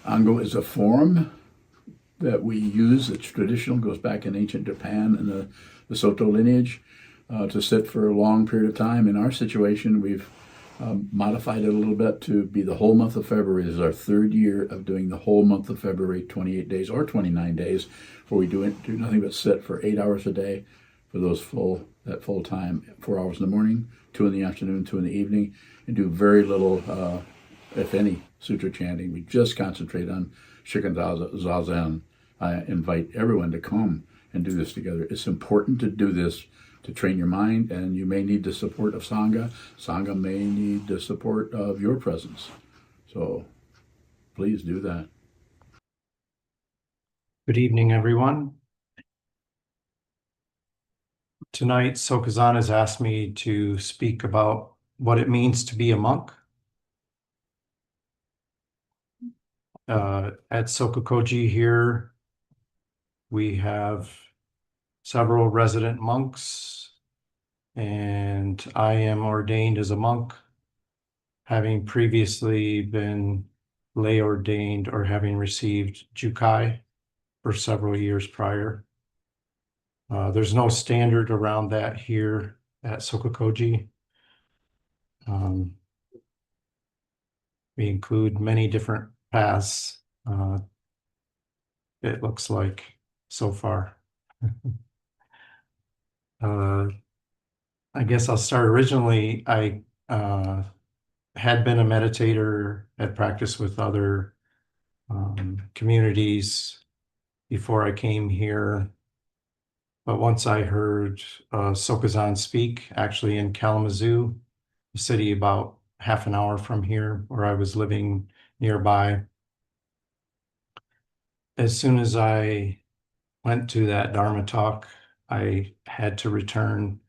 Ango is a form that we use. It's traditional, goes back in ancient Japan and the Soto lineage to sit for a long period of time. In our situation, we've modified it a little bit to be the whole month of February. This is our third year of doing the whole month of February, 28 days or 29 days, where we do nothing but sit for 8 hours a day for that full time, 4 hours in the morning, 2 in the afternoon, 2 in the evening, and do very little, if any, sutra chanting. We just concentrate on Shikan Zazen. I invite everyone to come and do this together. It's important to do this to train your mind, and you may need the support of Sangha. Sangha may need the support of your presence. So please do that. Good evening, everyone. Tonight, SokukoJi has asked me to speak about what it means to be a monk. At SokukoJi here, we have several resident monks, and I am ordained as a monk, having previously been lay ordained or having received Jukai for several years prior. There's no standard around that here at SokukoJi. We include many different paths, it looks like so far. I guess I'll start. Originally, I had been a meditator, had practiced with other communities before I came here. But once I heard SokukoJi speak, actually in Kalamazoo, a city about half an hour from here, where I was living nearby, as soon as I went to that Dharma talk, I had to return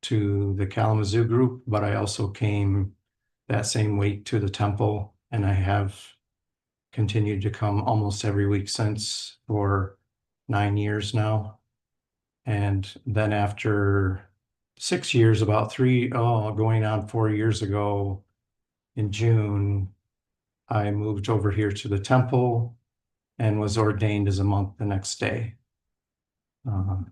to the Kalamazoo group, but I also came that same week to the temple, and I have continued to come almost every week since for 9 years now. And then after 6 years, going on 4 years ago in June, I moved over here to the temple and was ordained as a monk the next day. Of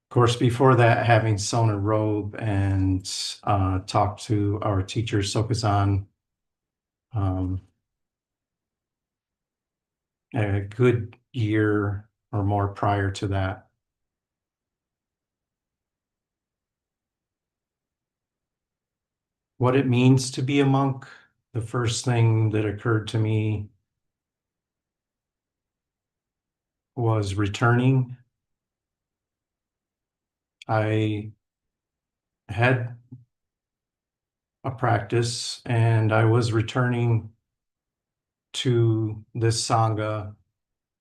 course, before that, having sewn a robe and talked to our teacher, SokukoJi, a good year or more prior to that. What it means to be a monk, the first thing that occurred to me was returning. I had a practice and I was returning to this Sangha,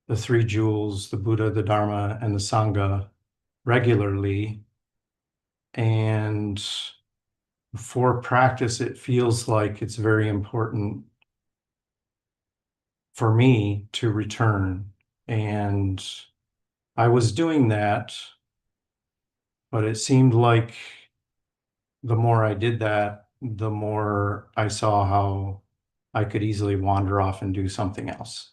the three jewels, the Buddha, the Dharma, and the Sangha, regularly. And for practice, it feels like it's very important for me to return. And I was doing that, but it seemed like the more I did that, the more I saw how I could easily wander off and do something else.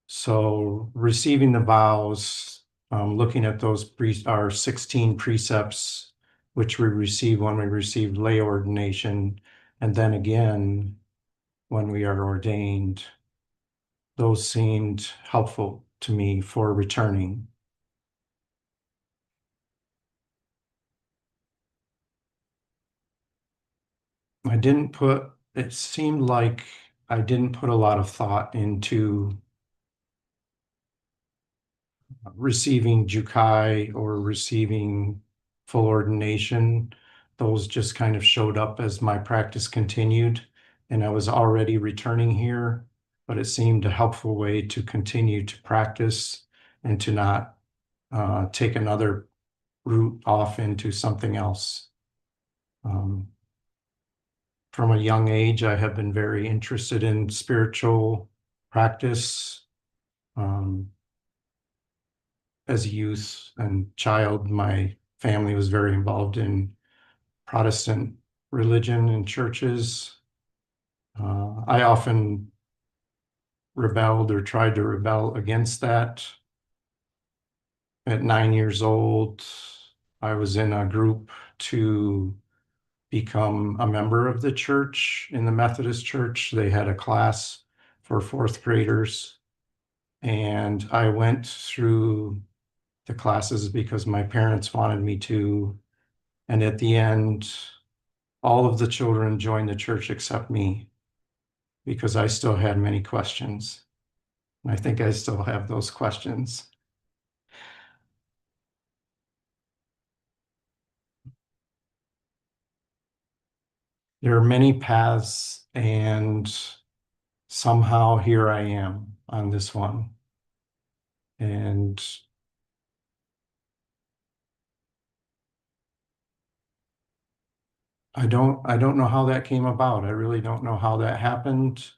So receiving the vows, looking at those our 16 precepts, which we received when we received lay ordination, and then again when we are ordained, those seemed helpful to me for returning. It seemed like I didn't put a lot of thought into receiving Jukai or receiving full ordination. Those just kind of showed up as my practice continued, and I was already returning here, but it seemed a helpful way to continue to practice and to not take another route off into something else. From a young age, I have been very interested in spiritual practice. As a youth and child, my family was very involved in Protestant religion and churches. I often rebelled or tried to rebel against that. At 9 years old, I was in a group to become a member of the church in the Methodist church. They had a class for fourth graders, and I went through the classes because my parents wanted me to. And at the end, all of the children joined the church except me because I still had many questions. And I think I still have those questions. There are many paths, and somehow here I am on this one. And I don't know how that came about. I really don't know how that happened.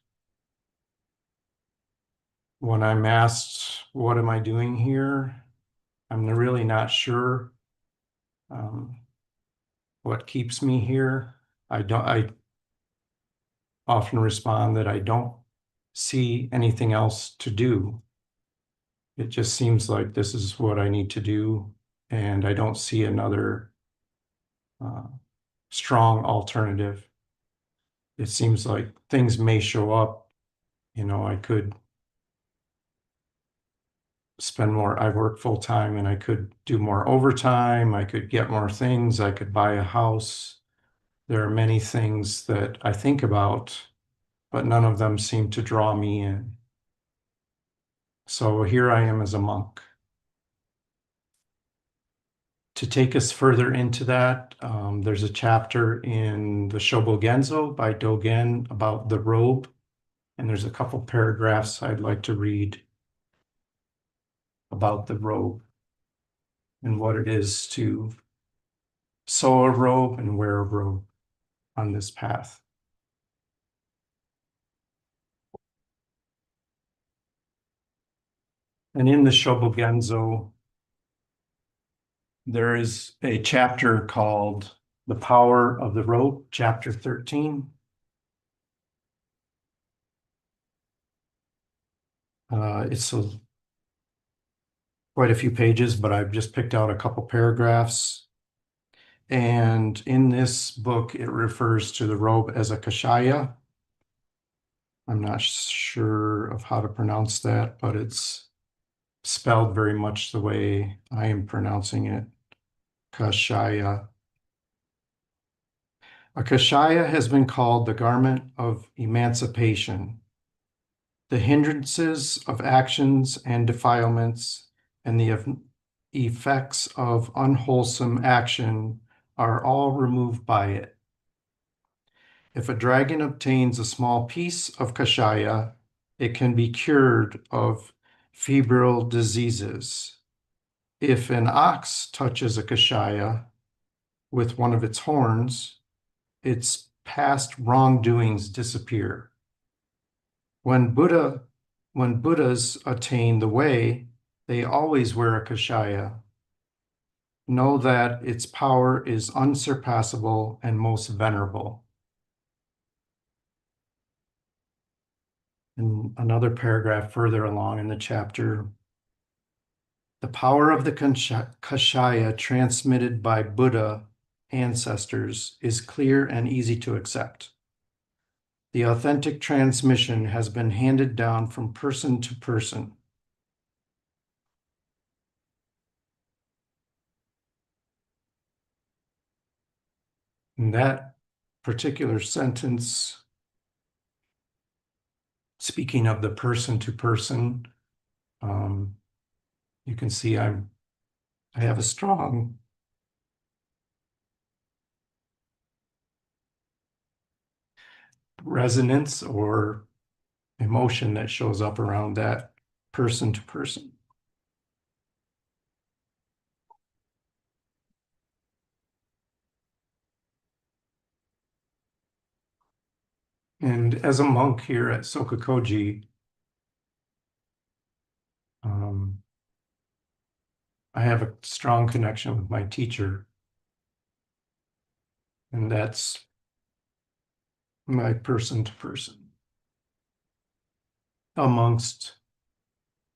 When I'm asked, what am I doing here? I'm really not sure um, what keeps me here. I often respond that I don't see anything else to do. It just seems like this is what I need to do, and I don't see another uh, strong alternative. It seems like things may show up. I could spend more, I work full time and I could do more overtime. I could get more things. I could buy a house. There are many things that I think about, but none of them seem to draw me in. So here I am as a monk. To take us further into that, there's a chapter in the Shobogenzo by Dogen about the robe, and there's a couple paragraphs I'd like to read about the robe and what it is to sew a robe and wear a robe on this path. And in the Shobogenzo, there is a chapter called The Power of the Robe, chapter 13. It's quite a few pages, but I've just picked out a couple paragraphs. And in this book, it refers to the robe as a kashaya. I'm not sure of how to pronounce that, but it's spelled very much the way I am pronouncing it, kashaya. A kashaya has been called the garment of emancipation. The hindrances of actions and defilements and the effects of unwholesome action are all removed by it. If a dragon obtains a small piece of kashaya, it can be cured of febrile diseases. If an ox touches a kashaya with one of its horns, its past wrongdoings disappear. When Buddhas attain the way, they always wear a kashaya. Know that its power is unsurpassable and most venerable. And another paragraph further along in the chapter, the power of the kashaya transmitted by Buddha ancestors is clear and easy to accept. The authentic transmission has been handed down from person to person. And that particular sentence, speaking of the person to person, you can see I have a strong resonance or emotion that shows up around that person to person. And as a monk here at SokukoJi, I have a strong connection with my teacher, and that's my person to person, amongst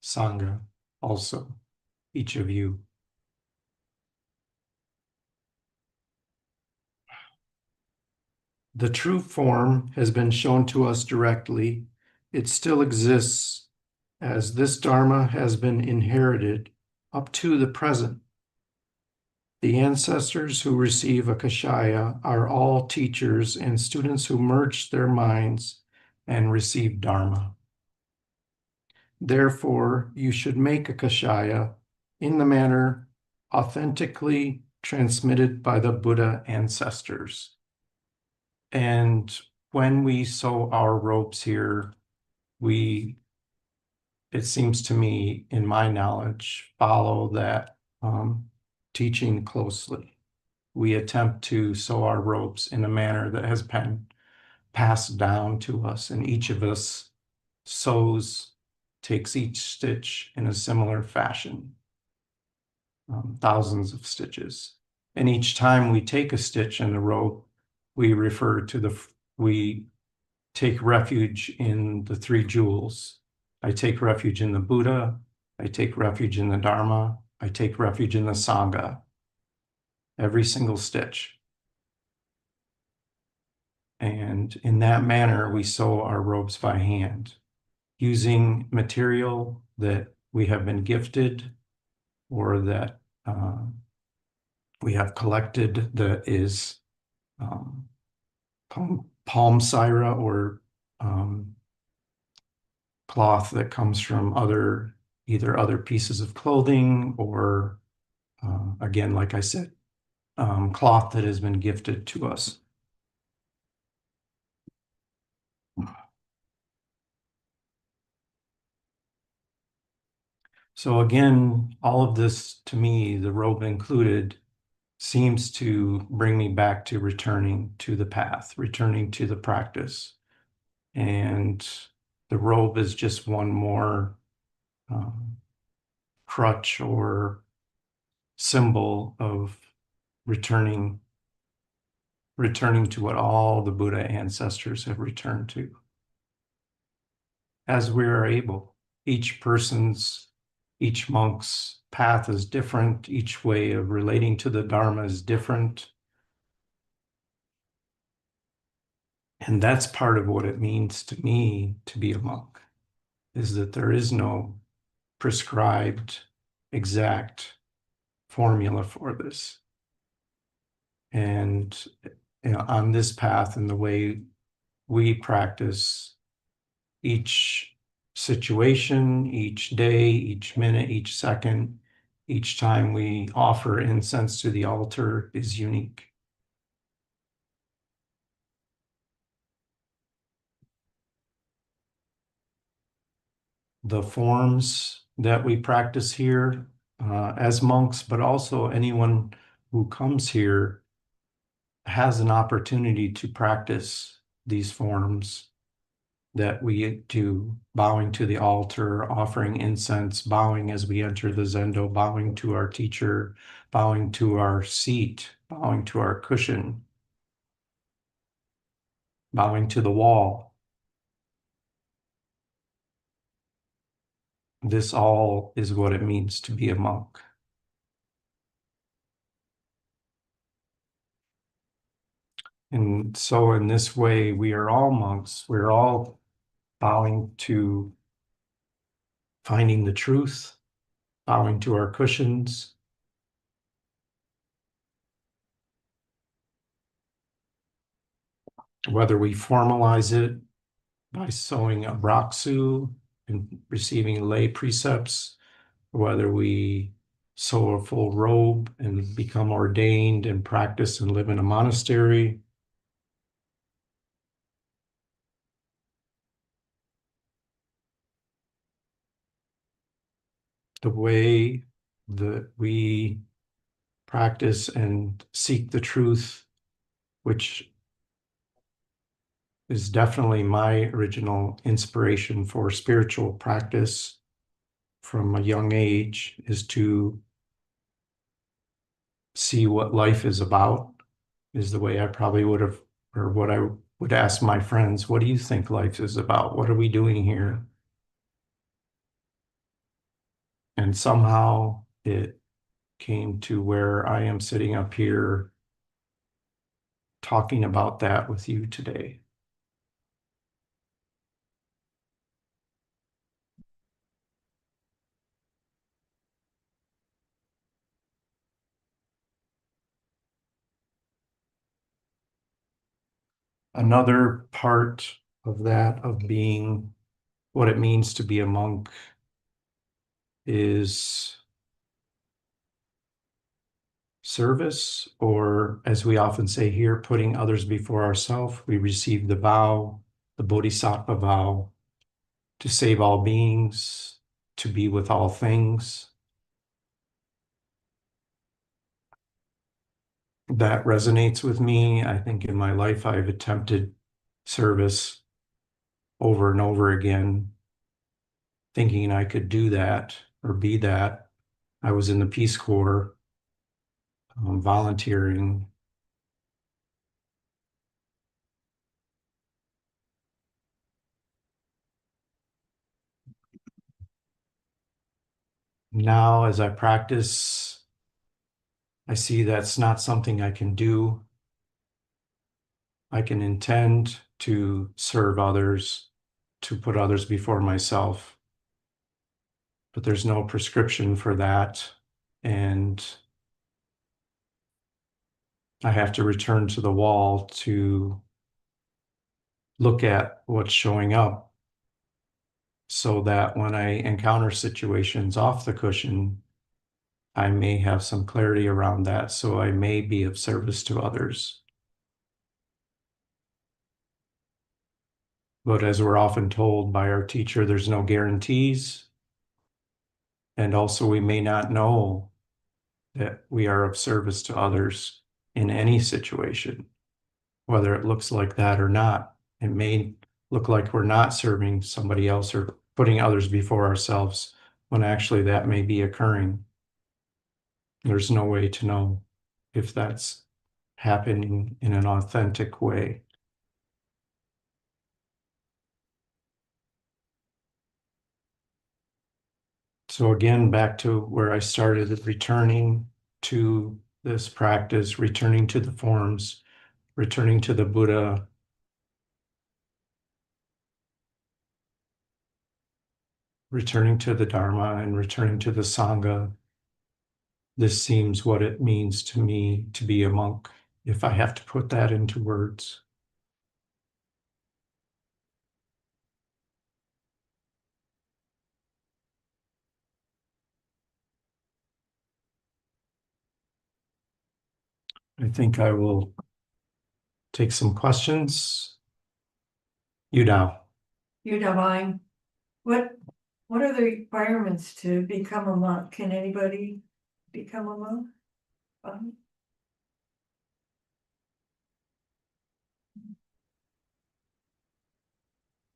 Sangha also, each of you. The true form has been shown to us directly. It still exists as this Dharma has been inherited up to the present. The ancestors who receive a Kashaya are all teachers and students who merge their minds and receive Dharma. Therefore, you should make a Kashaya in the manner authentically transmitted by the Buddha ancestors. And when we sew our robes here, we, it seems to me, in my knowledge, follow that teaching closely. We attempt to sew our robes in a manner that has been passed down to us, and each of us sews, takes each stitch in a similar fashion, thousands of stitches. And each time we take a stitch in the robe, we refer to we take refuge in the three jewels. I take refuge in the Buddha, I take refuge in the Dharma, I take refuge in the Sangha. Every single stitch. And in that manner, we sew our robes by hand, using material that we have been gifted or that we have collected that is palm syra or cloth that comes from either other pieces of clothing or, again, like I said, cloth that has been gifted to us. So again, all of this, to me, the robe included, seems to bring me back to returning to the path, returning to the practice. And the robe is just one more crutch or symbol of returning to what all the Buddha ancestors have returned to. As we are able, each monk's path is different. Each way of relating to the Dharma is different. And that's part of what it means to me to be a monk, is that there is no prescribed exact formula for this. And on this path and the way we practice, each situation, each day, each minute, each second, each time we offer incense to the altar is unique. The forms that we practice here as monks, but also anyone who comes here has an opportunity to practice these forms that we do, bowing to the altar, offering incense, bowing as we enter the zendo, bowing to our teacher, bowing to our seat, bowing to our cushion, bowing to the wall. This all is what it means to be a monk. And so in this way, we are all monks. We're all bowing to finding the truth, bowing to our cushions, whether we formalize it by sewing a raksu and receiving lay precepts, whether we sew a full robe and become ordained and practice and live in a monastery. The way that we practice and seek the truth, which is definitely my original inspiration for spiritual practice from a young age, is to see what life is about, is the way I probably would have, or what I would ask my friends, what do you think life is about? What are we doing here? And somehow it came to where I am sitting up here talking about that with you today. Another part of that, of being what it means to be a monk, is service, or as we often say here, putting others before ourselves. We receive the vow, the Bodhisattva vow, to save all beings, to be with all things. That resonates with me. I think in my life I've attempted service over and over again, thinking I could do that or be that. I was in the Peace Corps, volunteering. Now, as I practice, I see that's not something I can do. I can intend to serve others, to put others before myself, but there's no prescription for that. And I have to return to the wall to look at what's showing up, so that when I encounter situations off the cushion, I may have some clarity around that, so I may be of service to others. But as we're often told by our teacher, there's no guarantees. And also, we may not know that we are of service to others in any situation, whether it looks like that or not. It may look like we're not serving somebody else or putting others before ourselves, when actually that may be occurring. There's no way to know if that's happening in an authentic way. So again, back to where I started, returning to this practice, returning to the forms, returning to the Buddha, returning to the Dharma, and returning to the Sangha. This seems what it means to me to be a monk, if I have to put that into words. I think I will take some questions. You now. You divine, what are the requirements to become a monk? Can anybody become a monk?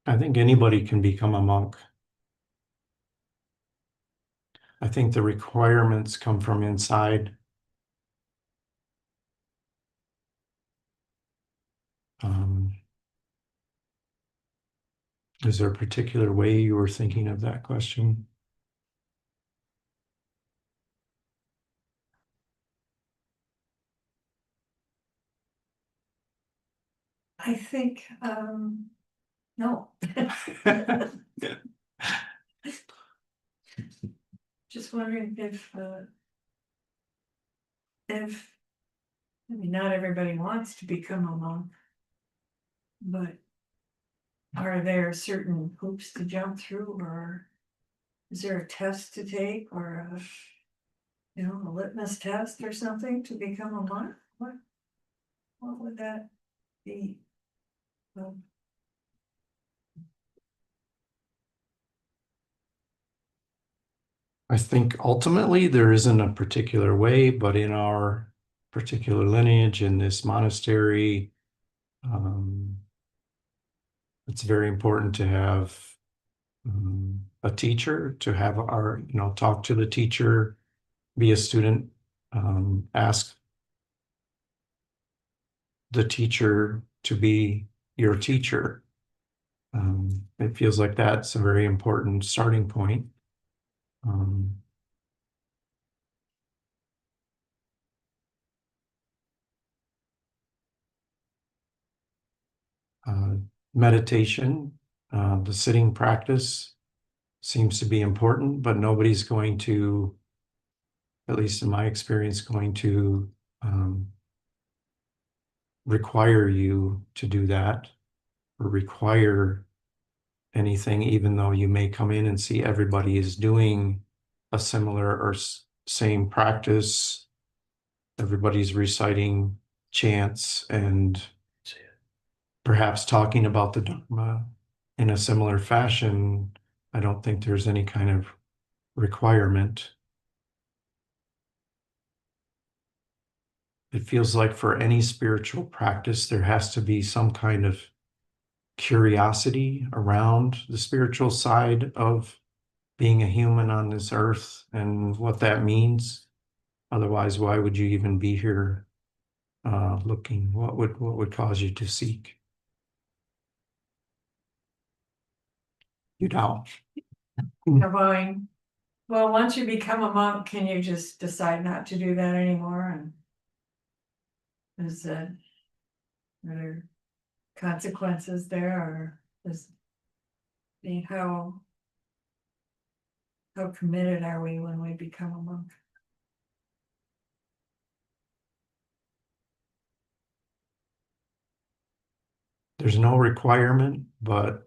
I think anybody can become a monk. I think the requirements come from inside. Is there a particular way you were thinking of that question? I think, no. Just wondering if, I mean, not everybody wants to become a monk, but are there certain hoops to jump through, or is there a test to take, or a litmus test or something to become a monk? What would that be? I think ultimately there isn't a particular way, but in our particular lineage, in this monastery, it's very important to have a teacher, to have our, talk to the teacher, be a student, ask the teacher to be, your teacher. It feels like that's a very important starting point. Meditation, the sitting practice seems to be important, but nobody's going to, at least in my experience, going to require you to do that or require anything, even though you may come in and see everybody is doing a similar or same practice. Everybody's reciting chants and perhaps talking about the Dharma in a similar fashion. I don't think there's any kind of requirement. It feels like for any spiritual practice, there has to be some kind of curiosity around the spiritual side of being a human on this earth and what that means. Otherwise, why would you even be here looking? What would cause you to seek? You don't. You're going, well, once you become a monk, can you just decide not to do that anymore? And is are there consequences there, or is how committed are we when we become a monk? There's no requirement, but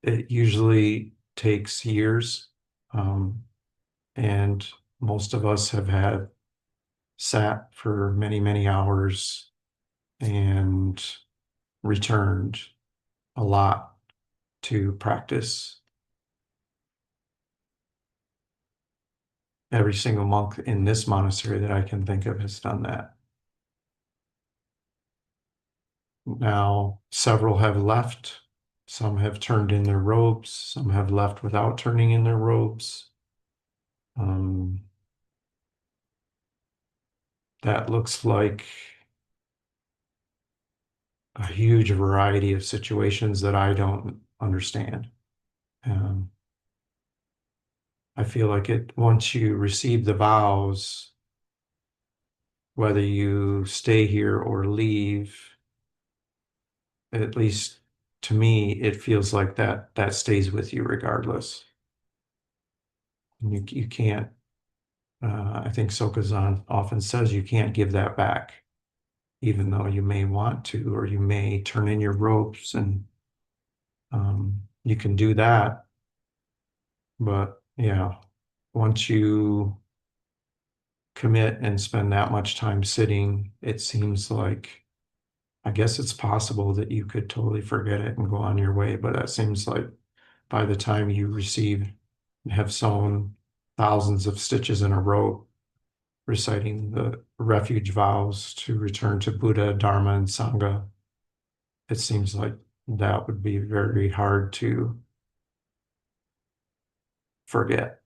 it usually takes years. And most of us have had sat for many, many hours and returned a lot to practice. Every single monk in this monastery that I can think of has done that. Now, several have left. Some have turned in their robes. Some have left without turning in their robes. That looks like a huge variety of situations that I don't understand. I feel like once you receive the vows, whether you stay here or leave, at least to me, it feels like that stays with you regardless. You can't, I think Sokuzan often says you can't give that back, even though you may want to, or you may turn in your robes, and you can do that. But yeah, once you commit and spend that much time sitting, it seems like, I guess it's possible that you could totally forget it and go on your way, but that seems like by the time you receive and have sewn thousands of stitches in a rope, reciting the refuge vows to return to Buddha, Dharma, and Sangha, it seems like that would be very hard to forget.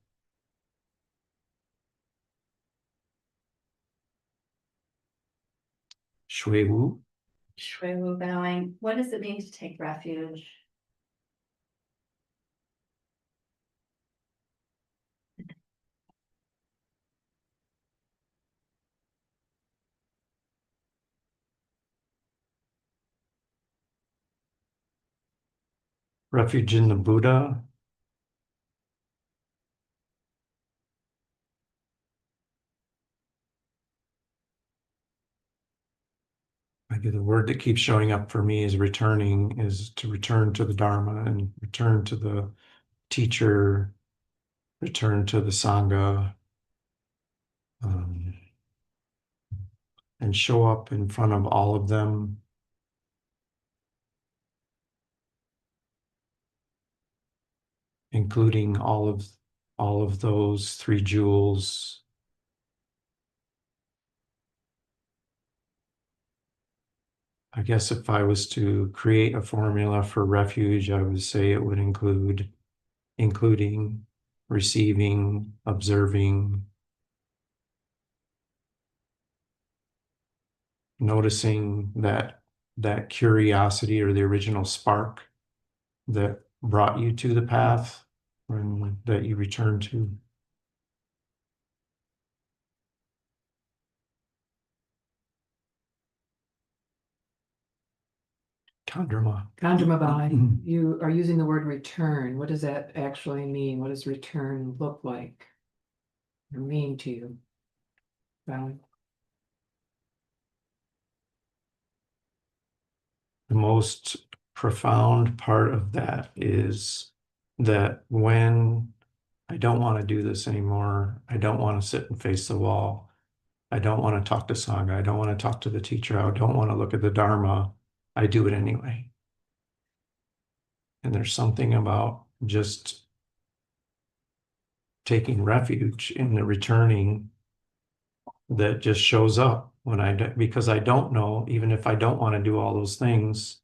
Shui Wu. Shui Wu bowing. What does it mean to take refuge? Refuge in the Buddha. Maybe the word that keeps showing up for me is returning, is to return to the Dharma and return to the teacher, return to the Sangha, and show up in front of all of them. Including all of those three jewels. I guess if I was to create a formula for refuge, I would say it would including receiving, observing, noticing that that curiosity or the original spark that brought you to the path and that you return to. Chandrama. Kanjamabai, you are using the word return. What does that actually mean? What does return look like or mean to you? Valerie? The most profound part of that is that when I don't want to do this anymore, I don't want to sit and face the wall. I don't want to talk to Sangha. I don't want to talk to the teacher. I don't want to look at the Dharma. I do it anyway. And there's something about just taking refuge in the returning that just shows up when because I don't know, even if I don't want to do all those things,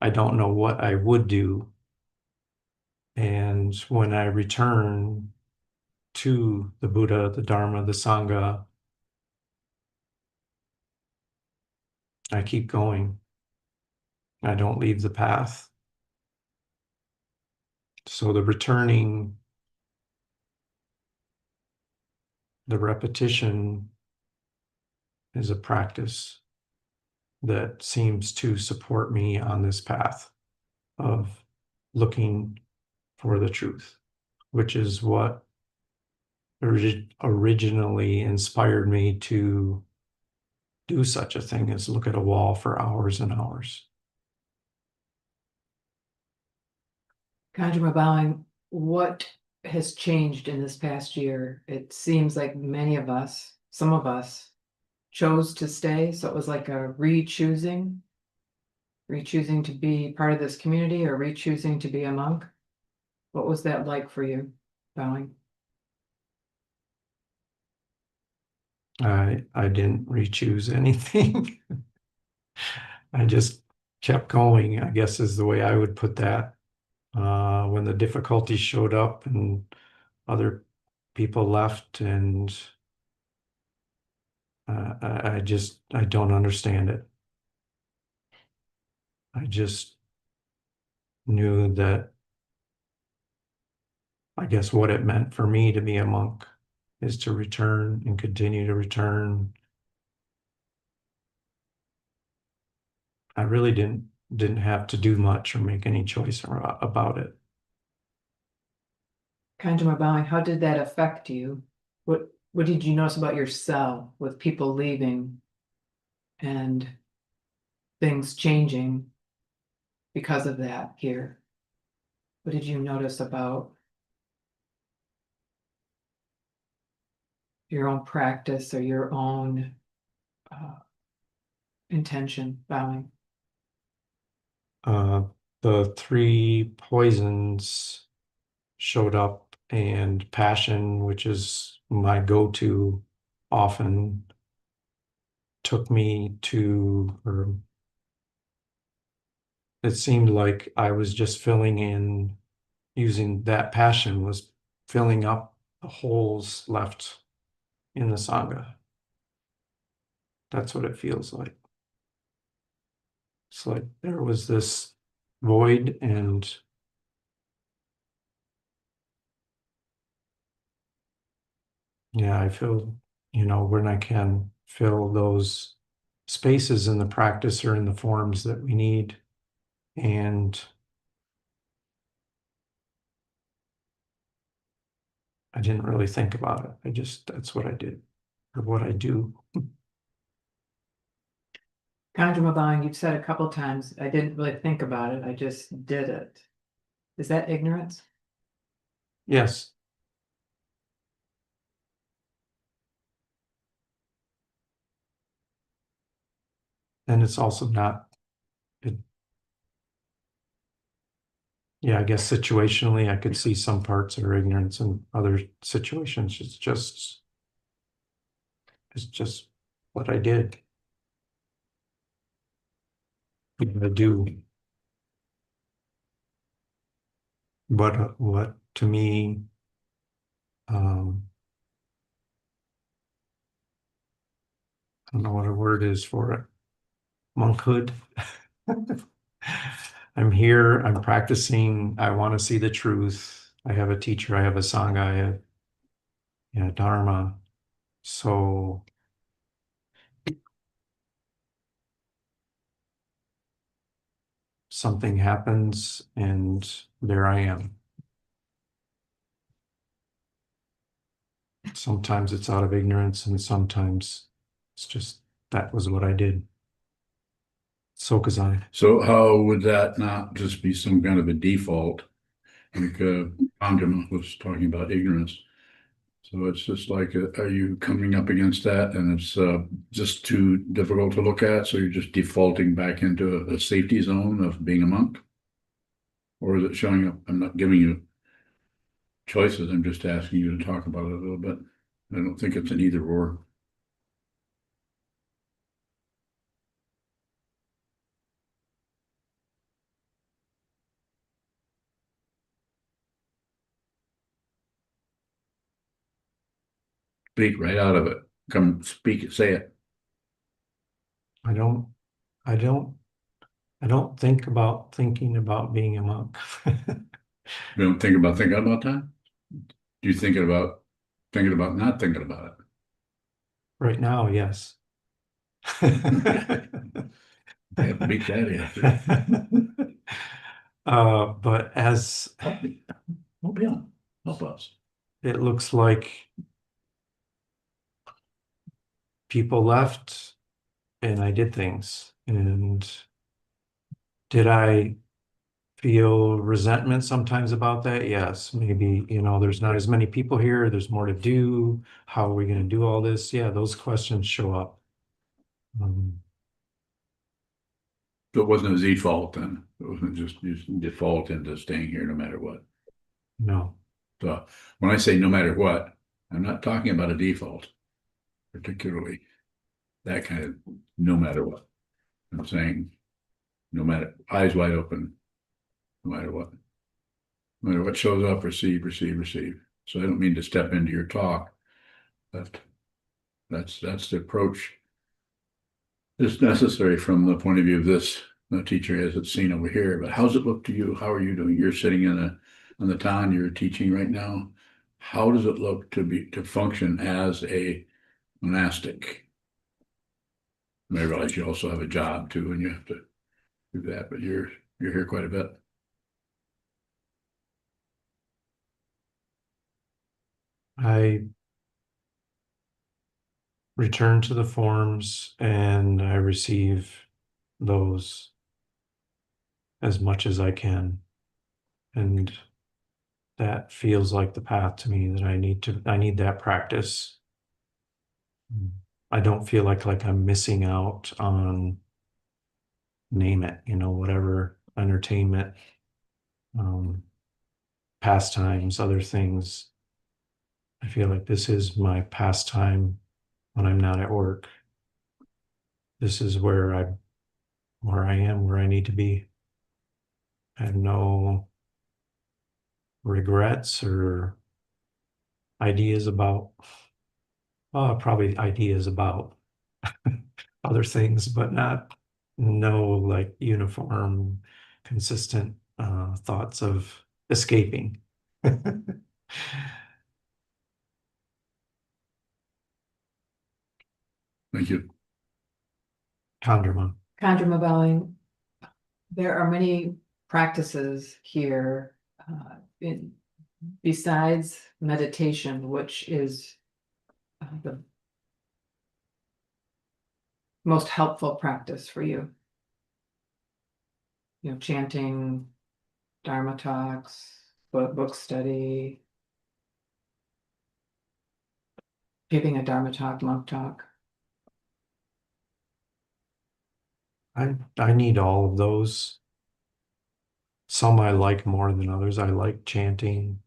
I don't know what I would do. And when I return to the Buddha, the Dharma, the Sangha, I keep going. I don't leave the path. So the returning, the repetition is a practice that seems to support me on this path of looking for the truth, which is what originally inspired me to do such a thing as look at a wall for hours and hours. Kanjamabai, what has changed in this past year? It seems like many of us, some of us, chose to stay. So it was like a re-choosing to be part of this community or re-choosing to be a monk. What was that like for you, Bowing? I didn't re-choose anything. I just kept going, I guess is the way I would put that. When the difficulties showed up and other people left, and I don't understand it. I just knew that, I guess, what it meant for me to be a monk is to return and continue to return. I really didn't have to do much or make any choice about it. Kanjamabai, how did that affect you? What did you notice about yourself with people leaving and things changing because of that here? What did you notice about your own practice or your own intention, Bowing? The three poisons showed up, and passion, which is my go-to, often took me to, or it seemed like I was just filling in, using that passion was filling up the holes left in the Sangha. That's what it feels like. It's like there was this void, and yeah, I feel, when I can fill those spaces in the practice or in the forms that we need. And I didn't really think about it. That's what I did, or what I do. Kanjamabai, you've said a couple times, I didn't really think about it, I just did it. Is that ignorance? Yes. And it's also not, yeah, I guess situationally, I could see some parts that are ignorance, and other situations, it's just what I did. What I do. But what to me, I don't know what a word is for it. Monkhood. I'm here, I'm practicing, I want to see the truth. I have a teacher, I have a Sangha, I have, yeah, Dharma. So something happens and there I am. Sometimes it's out of ignorance and sometimes it's just that was what I did. SokukoJi. So how would that not just be some kind of a default? Like Anjama was talking about ignorance. So it's just like, are you coming up against that and it's just too difficult to look at? So you're just defaulting back into a safety zone of being a monk? Or is it showing up? I'm not giving you choices. I'm just asking you to talk about it a little bit. I don't think it's an either or. Speak right out of it. Come speak it, say it. I don't, I don't, I don't think about thinking about being a monk. You don't think about thinking about that? Do you thinking about not thinking about it? Right now, yes. Yeah, beat that answer. But as Help him. Help us. it looks like people left and I did things. And did I feel resentment sometimes about that? Yes, maybe, there's not as many people here, there's more to do. How are we going to do all this? Yeah, those questions show up. So it wasn't a default then. It wasn't just default into staying here no matter what. No, So when I say no matter what, I'm not talking about a default, particularly that kind of no matter what. I'm saying no matter eyes wide open, no matter what. No matter what shows up, receive, receive, receive. So I don't mean to step into your talk, but that's the approach that's necessary from the point of view of this teacher as it's seen over here. But how's it look to you? How are you doing? You're sitting on the town, you're teaching right now. How does it look to function as a monastic? I realize you also have a job too, and you have to do that, but you're here quite a bit. I return to the forms and I receive those as much as I can. And that feels like the path to me that I need that practice. I don't feel like I'm missing out on, name it, whatever entertainment, pastimes, other things. I feel like this is my pastime when I'm not at work. This is where I am, where I need to be. I have no regrets or ideas about, well, probably ideas about other things, but no like uniform, consistent thoughts of escaping. Thank you. Condrama. Conjure bowing. There are many practices here besides meditation, which is the most helpful practice for you. Chanting, Dharma talks, book study, giving a Dharma talk, monk talk. I need all of those. Some I like more than others. I like chanting.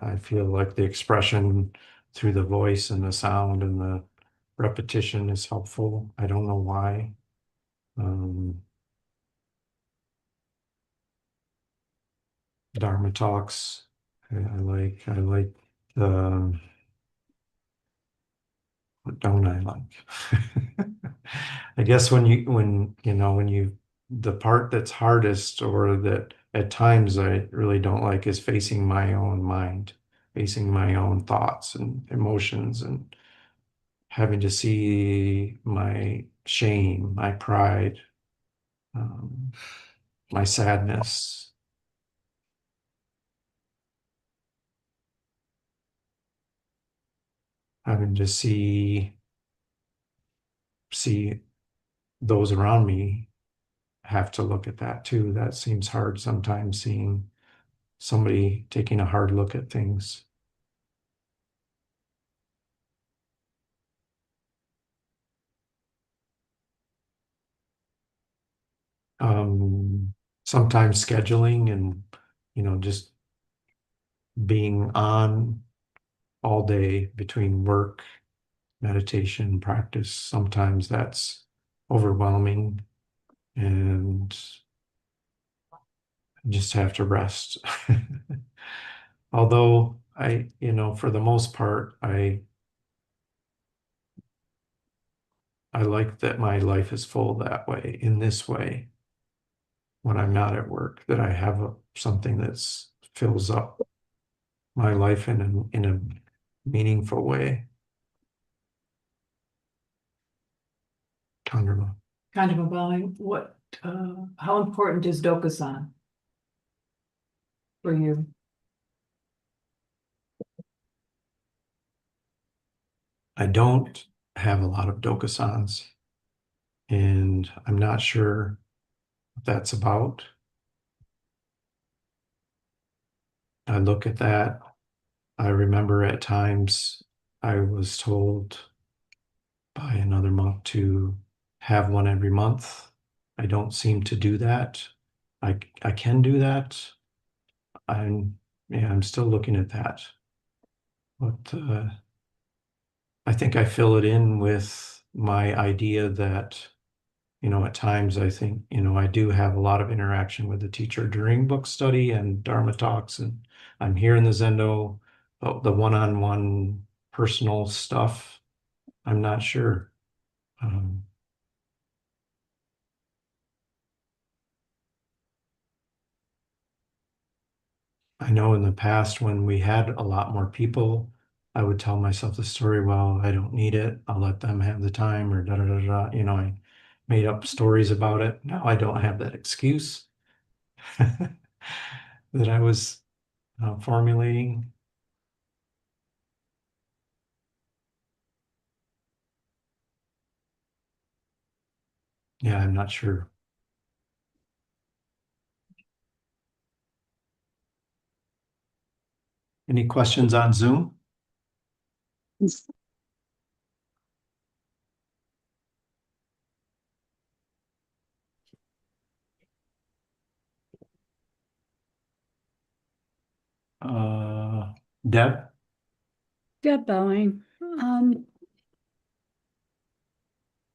I feel like the expression through the voice and the sound and the repetition is helpful. I don't know why. Dharma talks. I like the, what don't I like? I guess when you the part that's hardest, or that at times I really don't like, is facing my own mind, facing my own thoughts and emotions, and having to see my shame, my pride, um, my sadness. Having to see those around me have to look at that too. That seems hard sometimes, seeing somebody taking a hard look at things. Um, Sometimes scheduling and, just being on all day between work, meditation, practice. Sometimes that's overwhelming, and I just have to rest. Although for the most part, I like that my life is full that way, in this way, when I'm not at work, that I have something that's fills up my life in a meaningful way. Tandrama. Kind of about how important is Dokusan for you? I don't have a lot of dokasans, and I'm not sure what that's about. I look at that. I remember at times I was told by another monk to have one every month. I don't seem to do that. I can do that. I'm still looking at that. But I think I fill it in with my idea that, at times I think, I do have a lot of interaction with the teacher during book study and Dharma talks, and I'm here in the Zendo, but the one-on-one personal stuff, I'm not sure. Um, I know in the past when we had a lot more people, I would tell myself the story, well, I don't need it. I'll let them have the time, or da da da da. I made up stories about it. Now I don't have that excuse that I was formulating. Yeah, I'm not sure. Any questions on Zoom? Deb? Deb Bowing,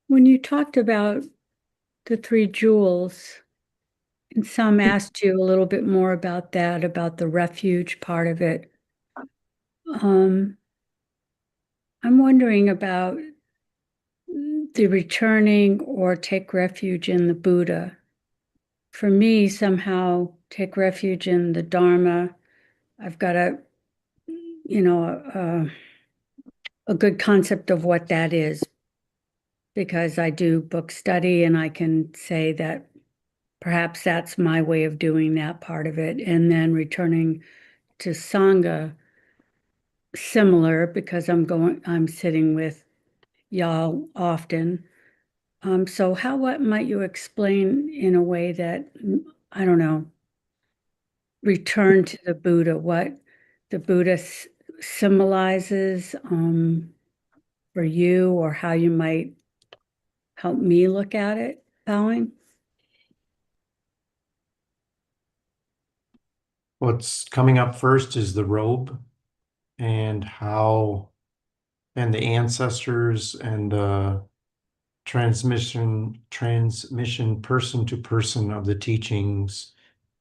when you talked about the three jewels, and some asked you a little bit more about that, about the refuge part of it. I'm wondering about the returning or take refuge in the Buddha. For me, somehow take refuge in the Dharma. I've got a good concept of what that is, because I do book study and I can say that perhaps that's my way of doing that part of it. And then returning to Sangha, similar, because I'm sitting with y'all often. So what might you explain in a way that, I don't know, return to the Buddha, what the Buddha symbolizes for you, or how you might help me look at it, Bowing? What's coming up first is the robe, and the ancestors, and transmission person to person of the teachings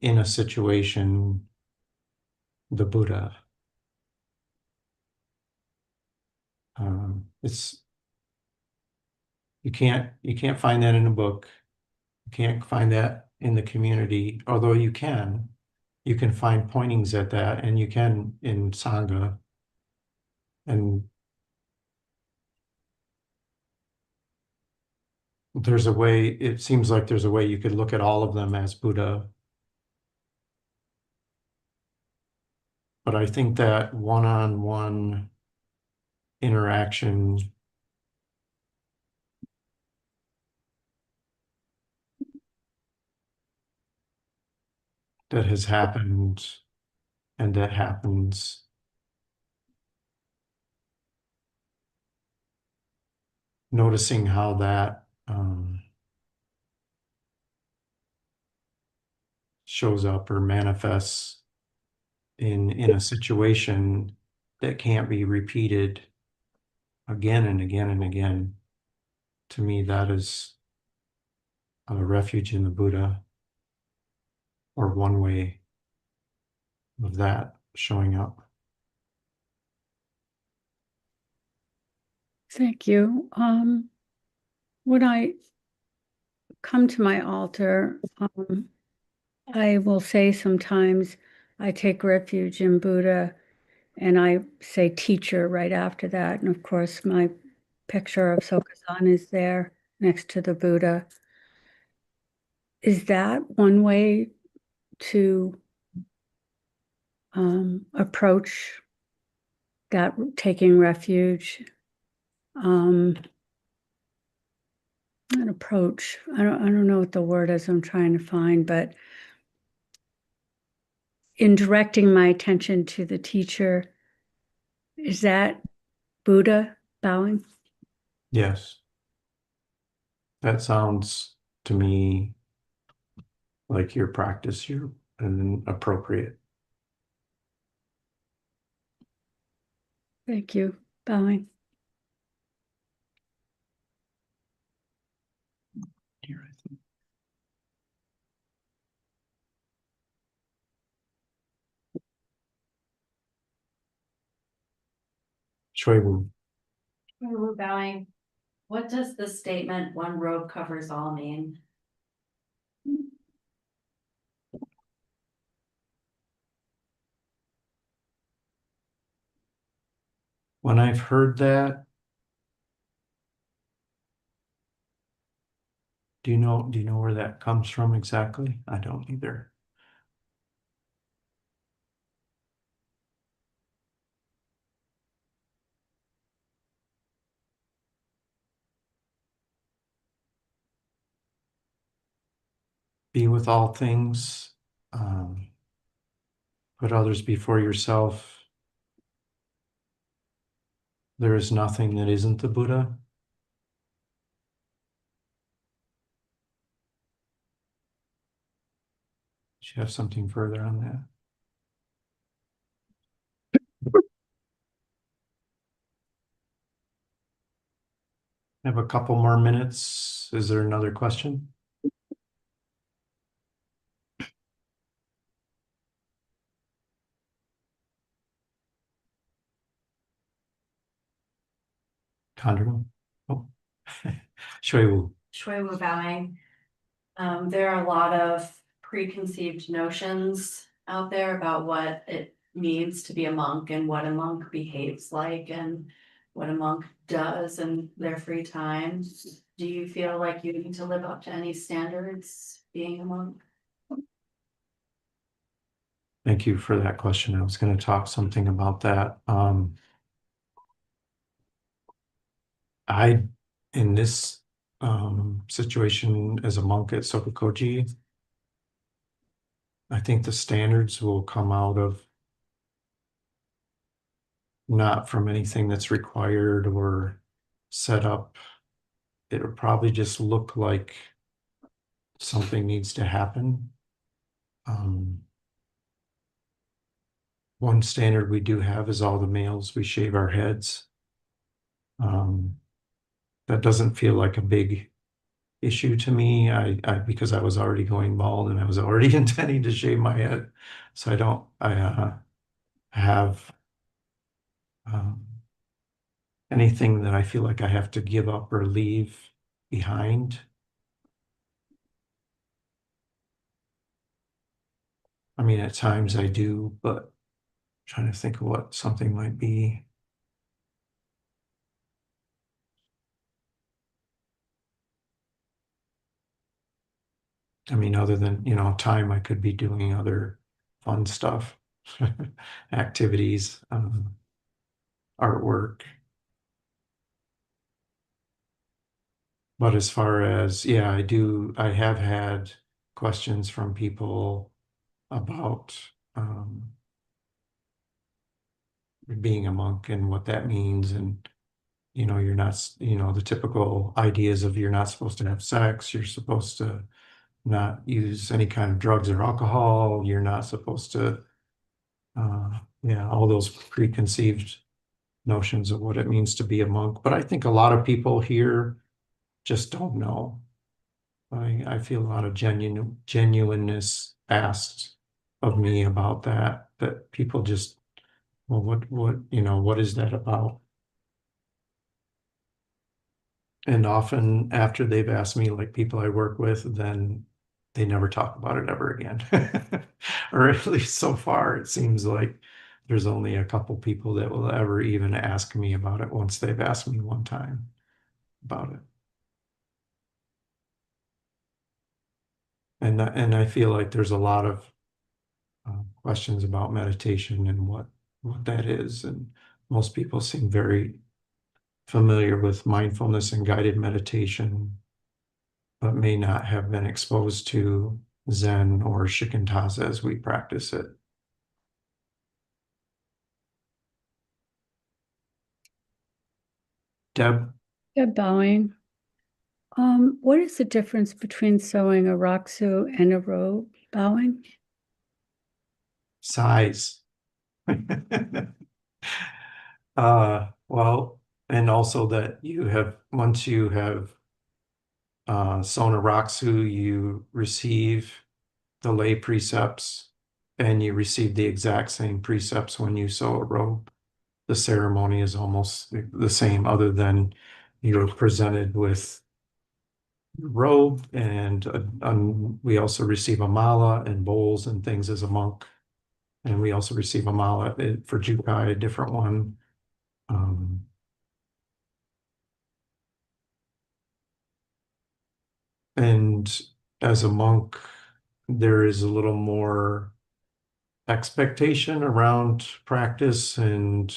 in a situation, the Buddha. It's you can't find that in a book. You can't find that in the community, although you can. You can find pointings at that, and you can in Sangha. And there's a way, it seems like there's a way you could look at all of them as Buddha. But I think that one-on-one interaction that has happened and that happens noticing how that shows up or manifests in a situation that can't be repeated again and again and again. To me, that is a refuge in the Buddha, or one way of that showing up. Thank you. When I come to my altar, I will say sometimes I take refuge in Buddha, and I say teacher right after that. And of course, my picture of SokukoJi is there next to the Buddha. Is that one way to approach that taking refuge? Not approach. I don't know what the word is I'm trying to find, but in directing my attention to the teacher, is that Buddha bowing? Yes. That sounds to me like your practice, you're appropriate. Thank you. Bowing. Here, I think. Shui Wu. We're bowing. What does the statement, one robe covers all mean? When I've heard that, do you know where that comes from exactly? I don't either. Be with all things, put others before yourself. There is nothing that isn't the Buddha. Do you have something further on that? I have a couple more minutes. Is there another question? Conjugal? Oh. Shui Wu. Shui Wu bowing. There are a lot of preconceived notions out there about what it means to be a monk and what a monk behaves like and what a monk does in their free time. Do you feel like you need to live up to any standards being a monk? Thank you for that question. I was going to talk something about that. In this situation as a monk at SokukoJi, I think the standards will come out of not from anything that's required or set up. It'll probably just look like something needs to happen. One standard we do have is all the males, we shave our heads. That doesn't feel like a big issue to me. Because I was already going bald and I was already intending to shave my head. So I have anything that I feel like I have to give up or leave behind. I mean, at times I do, but trying to think of what something might be. I mean, other than, time, I could be doing other fun stuff, activities, artwork. But as far as, yeah, I have had questions from people about being a monk and what that means. And, you're not, the typical ideas of you're not supposed to have sex, you're supposed to not use any kind of drugs or alcohol, you're not supposed to, yeah, all those preconceived notions of what it means to be a monk. But I think a lot of people here just don't know. I feel a lot of genuineness asked of me about that people just, well, what is that about? And often after they've asked me, like people I work with, then they never talk about it ever again. Or at least so far, it seems like there's only a couple people that will ever even ask me about it once they've asked me one time about it. And I feel like there's a lot of questions about meditation and what that is. And most people seem very familiar with mindfulness and guided meditation, but may not have been exposed to Zen or Shikantaza as we practice it. Deb, Good bowing. What is the difference between sewing a raksu and a robe? Bowing? size. Well, and also that once you have sewn a raksu, you receive the lay precepts and you receive the exact same precepts when you sew a robe. The ceremony is almost the same, other than you're presented with robe and we also receive a mala and bowls and things as a monk. And we also receive a mala for Jukai, a different one. And as a monk, there is a little more expectation around practice and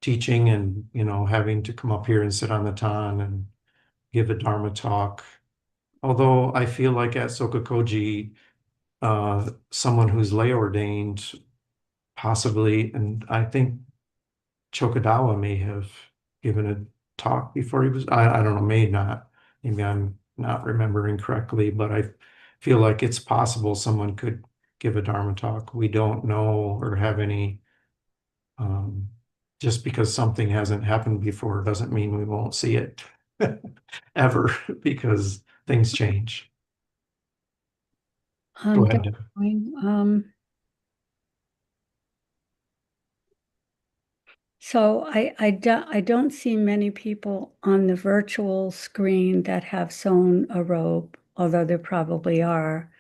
teaching and, having to come up here and sit on the tan and give a Dharma talk. Although I feel like at SokukoJi, someone who's lay ordained possibly, and I think Chokodawa may have given a talk before he was, I don't know, may not, maybe I'm not remembering correctly, but I feel like it's possible someone could give a Dharma talk. We don't know or have any, just because something hasn't happened before doesn't mean we won't see it ever, because things change. Go ahead, Deb. So I don't see many people on the virtual screen that have sewn a robe, although there probably are.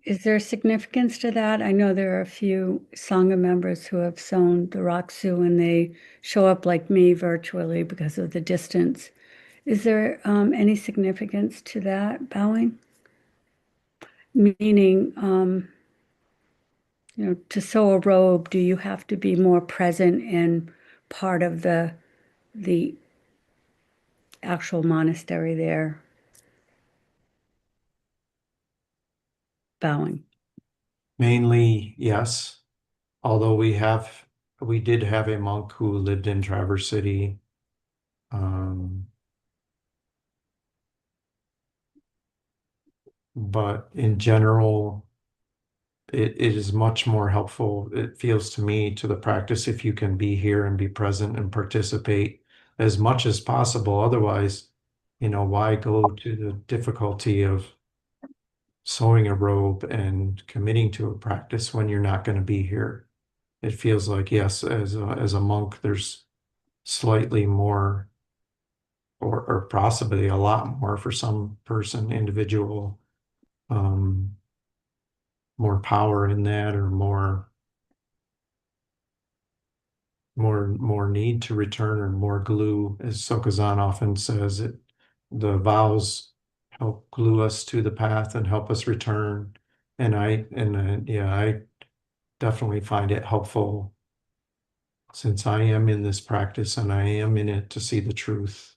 Is there significance to that? I know there are a few Sangha members who have sewn the Raksu and they show up like me virtually because of the distance. Is there any significance to that bowing? Meaning, to sew a robe, do you have to be more present in part of the actual monastery there? Bowing. Mainly, yes. Although we did have a monk who lived in Traverse City. But in general, it is much more helpful, it feels to me, to the practice if you can be here and be present and participate as much as possible. Otherwise, why go to the difficulty of sewing a robe and committing to a practice when you're not going to be here? It feels like, yes, as a monk, there's slightly more or possibly a lot more for some individual more power in that, or more need to return, or more glue, as Sokuzan often says. The vows help glue us to the path and help us return. And I definitely find it helpful, since I am in this practice and I am in it to see the truth.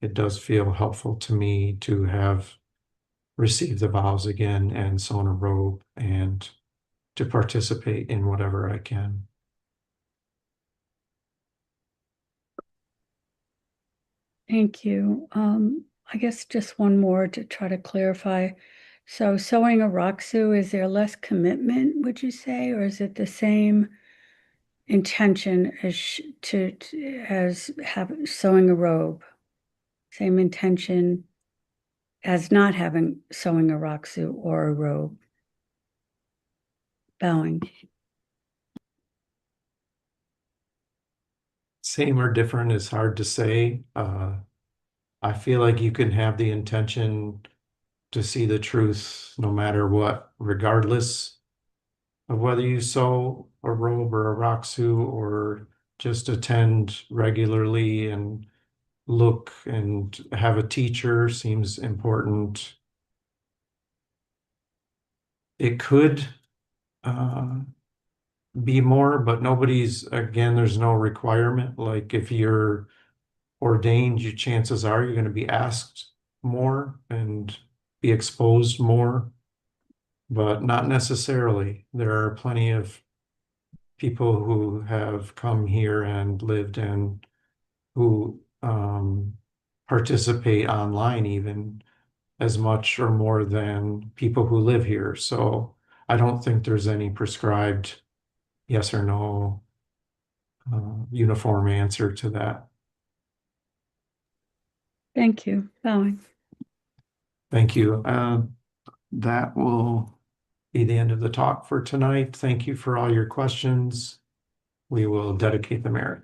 It does feel helpful to me to have received the vows again and sewn a robe, and to participate in whatever I can. Thank you. I guess just one more to try to clarify. So sewing a raksu, is there less commitment, would you say, or is it the same intention as as sewing a robe? Same intention as not having sewing a raksu or a robe? Bowing. Same or different is hard to say. I feel like you can have the intention to see the truth no matter what, regardless of whether you sew a robe or a raksu, or just attend regularly and look and have a teacher seems important. It could be more, but there's no requirement. Like if you're ordained, chances are you're going to be asked more and be exposed more, but not necessarily. There are plenty of people who have come here and lived, and who participate online even as much or more than people who live here. So I don't think there's any prescribed yes or no uniform answer to that. Thank you. Bowing. Thank you. That will be the end of the talk for tonight. Thank you for all your questions. We will dedicate the merit.